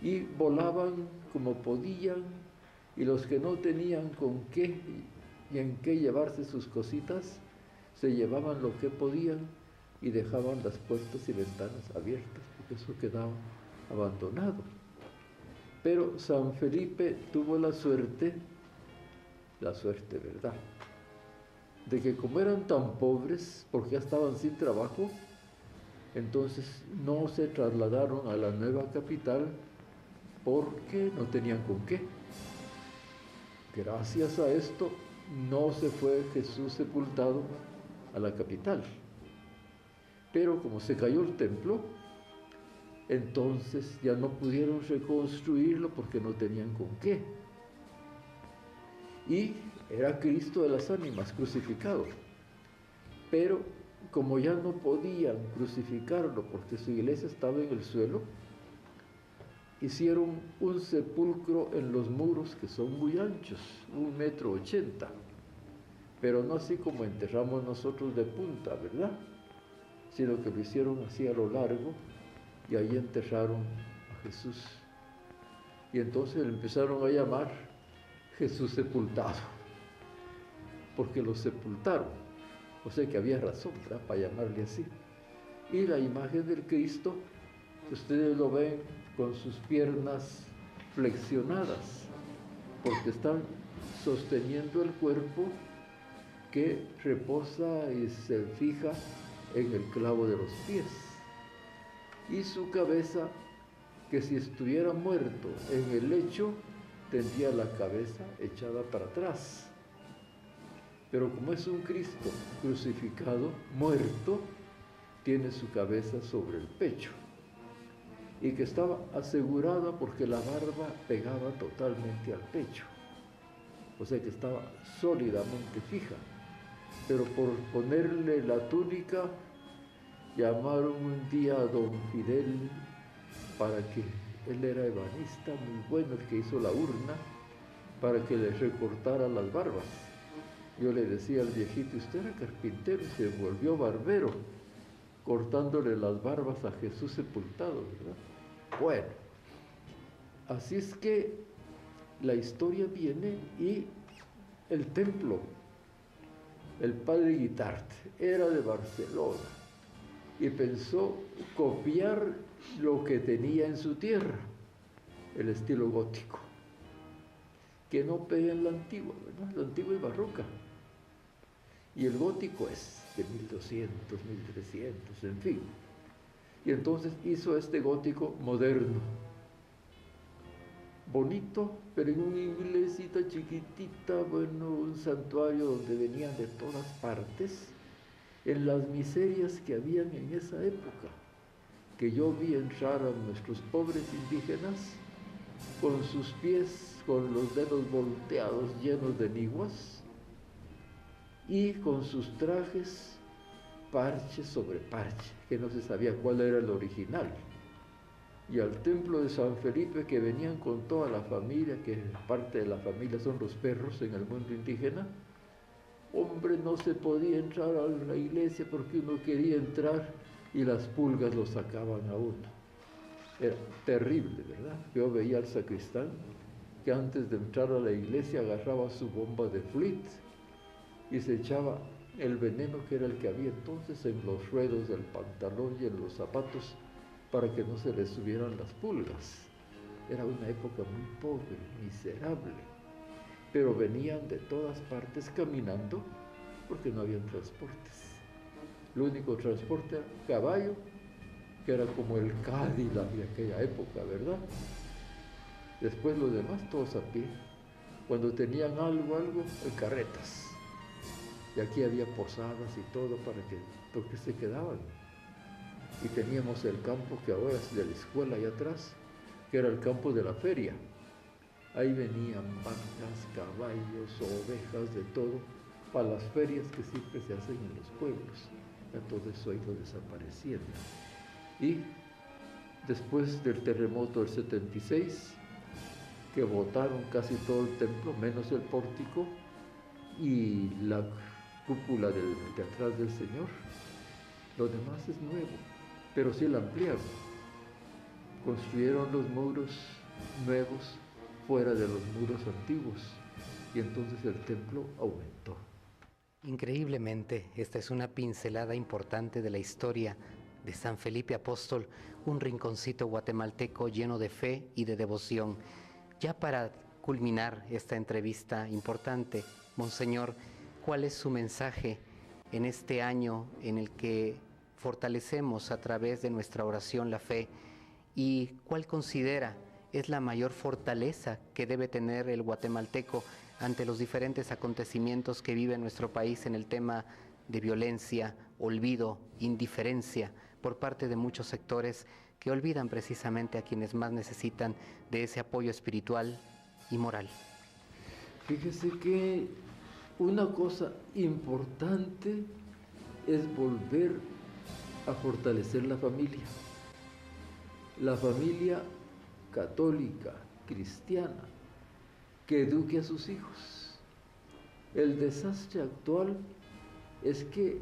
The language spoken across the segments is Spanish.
y volaban como podían, y los que no tenían con qué y en qué llevarse sus cositas, se llevaban lo que podían y dejaban las puertas y ventanas abiertas, porque eso quedaba abandonado. Pero San Felipe tuvo la suerte, ¿verdad?, de que como eran tan pobres, porque ya estaban sin trabajo, entonces no se trasladaron a la nueva capital porque no tenían con qué. Gracias a esto no se fue Jesús sepultado a la capital. Pero como se cayó el templo, entonces ya no pudieron reconstruirlo porque no tenían con qué. Y era Cristo de las ánimas crucificado. Pero como ya no podían crucificarlo porque su iglesia estaba en el suelo, hicieron un sepulcro en los muros que son muy anchos, 1,80 m, pero no así como enterramos nosotros de punta, ¿verdad?, sino que lo hicieron así a lo largo, y ahí enterraron a Jesús. Y entonces le empezaron a llamar Jesús sepultado, porque lo sepultaron. O sea que había razón, ¿verdad?, para llamarle así. Y la imagen del Cristo, ustedes lo ven con sus piernas flexionadas, porque están sosteniendo el cuerpo que reposa y se fija en el clavo de los pies. Y su cabeza, que si estuviera muerto en el lecho, tendría la cabeza echada para atrás. Pero como es un Cristo crucificado, muerto, tiene su cabeza sobre el pecho, y que estaba asegurada porque la barba pegaba totalmente al pecho, o sea que estaba sólidamente fija. Pero por ponerle la túnica, llamaron un día a don Fidel, para que él era ebanista muy bueno, el que hizo la urna, para que le recortara las barbas. Yo le decía al viejito, usted era carpintero y se volvió barbero, cortándole las barbas a Jesús sepultado, ¿verdad? Bueno, así es que la historia viene, y el templo, el padre Guitart era de Barcelona y pensó copiar lo que tenía en su tierra, el estilo gótico, que no pega en la antigua, ¿verdad? La antigua es barroca y el gótico es de 1200, 1300, en fin. Y entonces hizo este gótico moderno, bonito, pero en una iglesita chiquitita, bueno, un santuario donde venían de todas partes, en las miserias que habían en esa época, que yo vi entrar a nuestros pobres indígenas con sus pies, con los dedos volteados llenos de niguas, y con sus trajes parche sobre parche, que no se sabía cuál era el original. Y al templo de San Felipe, que venían con toda la familia, que parte de la familia son los perros en el mundo indígena, hombre, no se podía entrar a la iglesia porque uno quería entrar y las pulgas lo sacaban a uno. Era terrible, ¿verdad? Yo veía al sacristán que antes de entrar a la iglesia agarraba su bomba de fluid y se echaba el veneno, que era el que había entonces, en los ruedos del pantalón y en los zapatos, para que no se les subieran las pulgas. Era una época muy pobre, miserable, pero venían de todas partes caminando porque no habían transportes. El único transporte era caballo, que era como el Cadillac de aquella época, ¿verdad? Después los demás todos a pie. Cuando tenían algo, en carretas. Y aquí había posadas y todo porque se quedaban. Y teníamos el campo que ahora es de la escuela allá atrás, que era el campo de la feria. Ahí venían vacas, caballos, ovejas, de todo, para las ferias que siempre se hacen en los pueblos. Ya todo eso ha ido desapareciendo. Y después del terremoto del 76, que botaron casi todo el templo, menos el pórtico y la cúpula de atrás del Señor, lo demás es nuevo, pero sí la ampliaron. construyeron los muros nuevos fuera de los muros antiguos y entonces el templo aumentó. Increíblemente, esta es una pincelada importante de la historia de San Felipe Apóstol, un rinconcito guatemalteco lleno de fe y de devoción. Ya para culminar esta entrevista importante, Monseñor, ¿cuál es su mensaje en este año en el que fortalecemos a través de nuestra oración la fe? ¿Y cuál considera es la mayor fortaleza que debe tener el guatemalteco ante los diferentes acontecimientos que vive nuestro país en el tema de violencia, olvido, indiferencia por parte de muchos sectores que olvidan precisamente a quienes más necesitan de ese apoyo espiritual y moral? Fíjese que una cosa importante es volver a fortalecer la familia católica, cristiana, que eduque a sus hijos. El desastre actual es que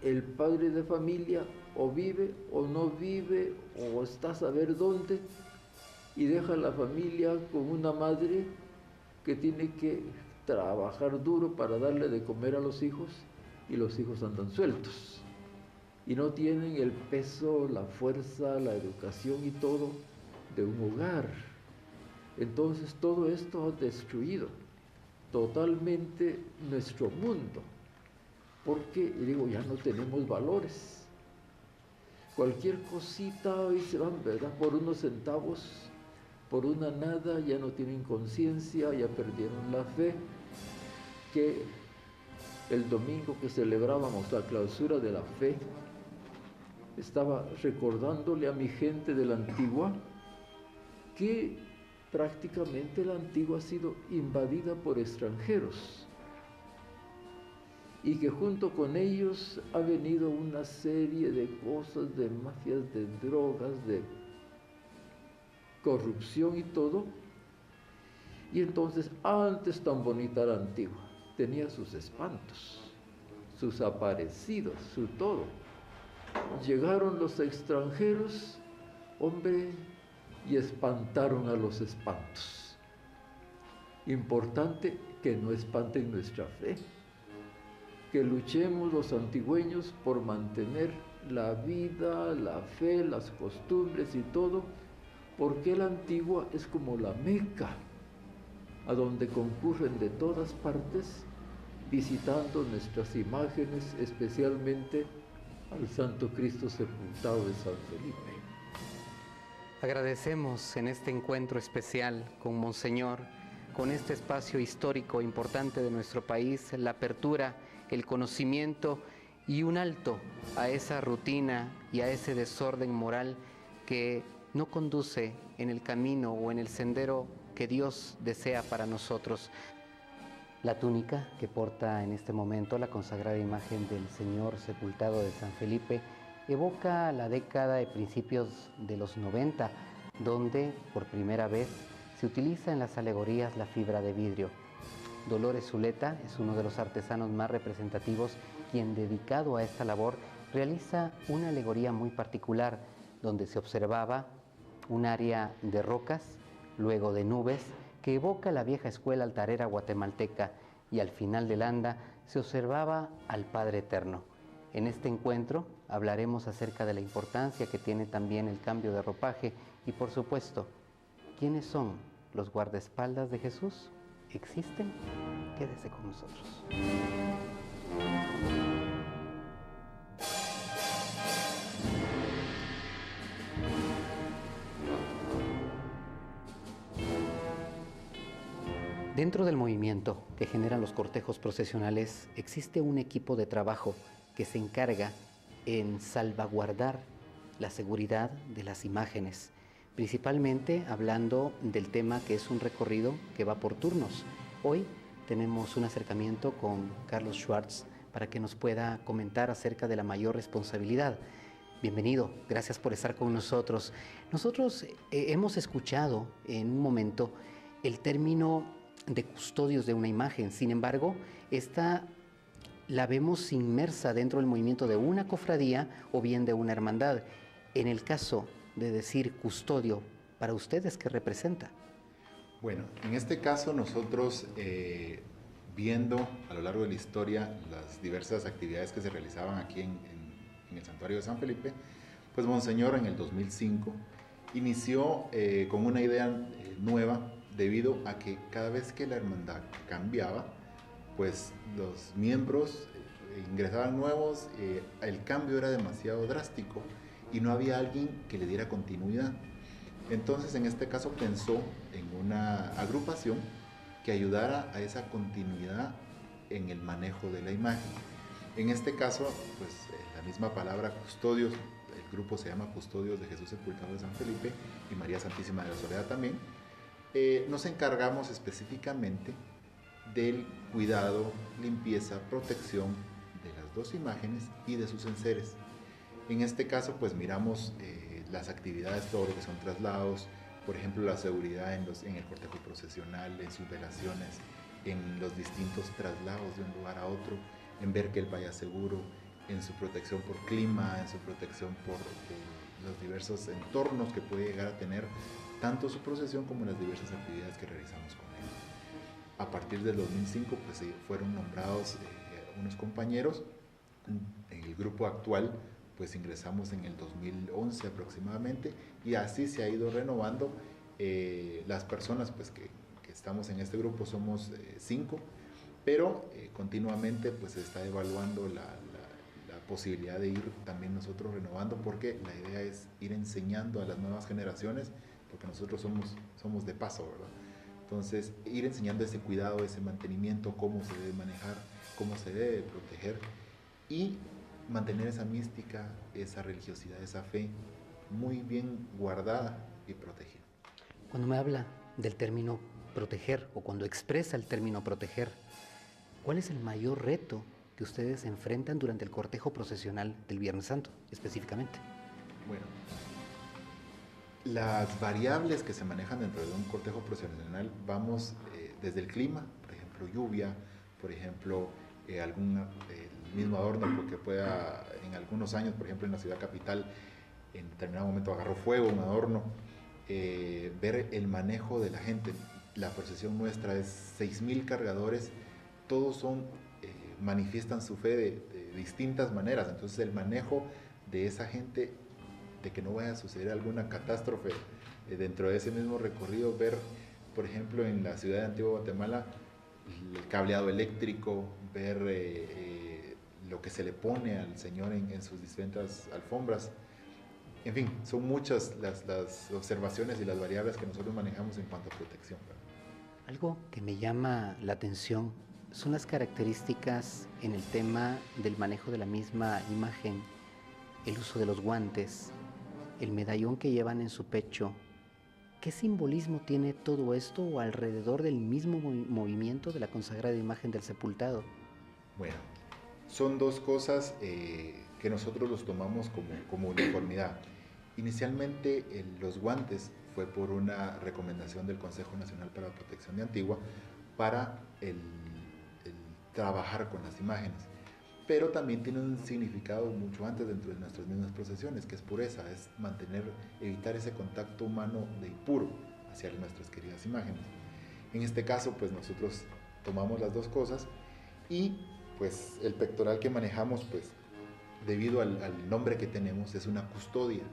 el padre de familia o vive o no vive o está a saber dónde y deja a la familia con una madre que tiene que trabajar duro para darle de comer a los hijos y los hijos andan sueltos y no tienen el peso, la fuerza, la educación y todo de un hogar. Entonces todo esto ha destruido totalmente nuestro mundo, porque, digo, ya no tenemos valores. Cualquier cosita hoy se van, ¿verdad?, por unos centavos, por una nada, ya no tienen conciencia, ya perdieron la fe. Que el domingo que celebrábamos la clausura de la fe, estaba recordándole a mi gente de la Antigua que prácticamente la Antigua ha sido invadida por extranjeros y que junto con ellos ha venido una serie de cosas, de mafias, de drogas, de corrupción y todo. Y entonces, antes tan bonita la Antigua, tenía sus espantos, sus aparecidos, su todo. Llegaron los extranjeros, hombre, y espantaron a los espantos. Importante que no espanten nuestra fe, que luchemos los antigüeños por mantener la vida, la fe, las costumbres y todo, porque la Antigua es como la Meca, a donde concurren de todas partes visitando nuestras imágenes, especialmente al Santo Cristo sepultado de San Felipe. Agradecemos en este encuentro especial con Monseñor, con este espacio histórico importante de nuestro país, la apertura, el conocimiento y un alto a esa rutina y a ese desorden moral que no conduce en el camino o en el sendero que Dios desea para nosotros. La túnica que porta en este momento la consagrada imagen del Señor sepultado de San Felipe evoca la década de principios de los 90, donde por primera vez se utiliza en las alegorías la fibra de vidrio. Dolores Zuleta es uno de los artesanos más representativos, quien, dedicado a esta labor, realiza una alegoría muy particular, donde se observaba un área de rocas, luego de nubes, que evoca la vieja escuela altarera guatemalteca, y al final del anda se observaba al Padre Eterno. En este encuentro hablaremos acerca de la importancia que tiene también el cambio de ropaje y, por supuesto, ¿quiénes son los guardaespaldas de Jesús? ¿Existen? Quédese con nosotros. Dentro del movimiento que generan los cortejos procesionales, existe un equipo de trabajo que se encarga en salvaguardar la seguridad de las imágenes, principalmente hablando del tema que es un recorrido que va por turnos. Hoy tenemos un acercamiento con Carlos Schwartz para que nos pueda comentar acerca de la mayor responsabilidad. Bienvenido, gracias por estar con nosotros. Nosotros hemos escuchado en un momento el término de custodios de una imagen. Sin embargo, esta la vemos inmersa dentro del movimiento de una cofradía o bien de una hermandad. En el caso de decir custodio, para ustedes, ¿qué representa? Bueno, en este caso nosotros, viendo a lo largo de la historia las diversas actividades que se realizaban aquí en el Santuario de San Felipe, pues Monseñor en el 2005 inició con una idea nueva, debido a que cada vez que la hermandad cambiaba, pues los miembros ingresaban nuevos, el cambio era demasiado drástico y no había alguien que le diera continuidad. Entonces, en este caso pensó en una agrupación que ayudara a esa continuidad en el manejo de la imagen. En este caso, pues la misma palabra custodios, el grupo se llama Custodios de Jesús Sepultado de San Felipe y María Santísima de la Soledad también. Nos encargamos específicamente del cuidado, limpieza, protección de las dos imágenes y de sus enseres. En este caso, pues miramos las actividades, todo lo que son traslados, por ejemplo, la seguridad en el cortejo procesional, en sus velaciones, en los distintos traslados de un lugar a otro, en ver que él vaya seguro, en su protección por clima, en su protección por los diversos entornos que puede llegar a tener tanto su procesión como las diversas actividades que realizamos con él. A partir del 2005 pues fueron nombrados unos compañeros. En el grupo actual pues ingresamos en el 2011 aproximadamente, y así se ha ido renovando. Las personas pues que estamos en este grupo somos 5, pero continuamente pues se está evaluando la posibilidad de ir también nosotros renovando, porque la idea es ir enseñando a las nuevas generaciones, porque nosotros somos de paso, ¿verdad? Entonces, ir enseñando ese cuidado, ese mantenimiento, cómo se debe manejar, cómo se debe proteger, y mantener esa mística, esa religiosidad, esa fe muy bien guardada y protegida. Cuando me habla del término proteger, o cuando expresa el término proteger, ¿cuál es el mayor reto que ustedes enfrentan durante el cortejo procesional del Viernes Santo, específicamente? Bueno, las variables que se manejan dentro de un cortejo procesional, vamos desde el clima, por ejemplo lluvia, por ejemplo el mismo adorno, porque pueda en algunos años, por ejemplo en la ciudad capital, en determinado momento agarró fuego un adorno, ver el manejo de la gente. La procesión nuestra es 6,000 cargadores, todos manifiestan su fe de distintas maneras, entonces el manejo de esa gente, de que no vaya a suceder alguna catástrofe dentro de ese mismo recorrido, ver, por ejemplo, en la ciudad de Antigua Guatemala, el cableado eléctrico, ver lo que se le pone al Señor en sus distintas alfombras. En fin, son muchas las observaciones y las variables que nosotros manejamos en cuanto a protección. Algo que me llama la atención son las características en el tema del manejo de la misma imagen, el uso de los guantes, el medallón que llevan en su pecho. ¿Qué simbolismo tiene todo esto alrededor del mismo movimiento de la consagrada imagen del sepultado? Bueno, son dos cosas que nosotros los tomamos como uniformidad. Inicialmente los guantes fue por una recomendación del Consejo Nacional para la Protección de Antigua para el trabajar con las imágenes, pero también tiene un significado mucho antes dentro de nuestras mismas procesiones, que es pureza, es evitar ese contacto humano de impuro hacia nuestras queridas imágenes. En este caso pues nosotros tomamos las dos cosas, y pues el pectoral que manejamos, pues debido al nombre que tenemos, es una custodia.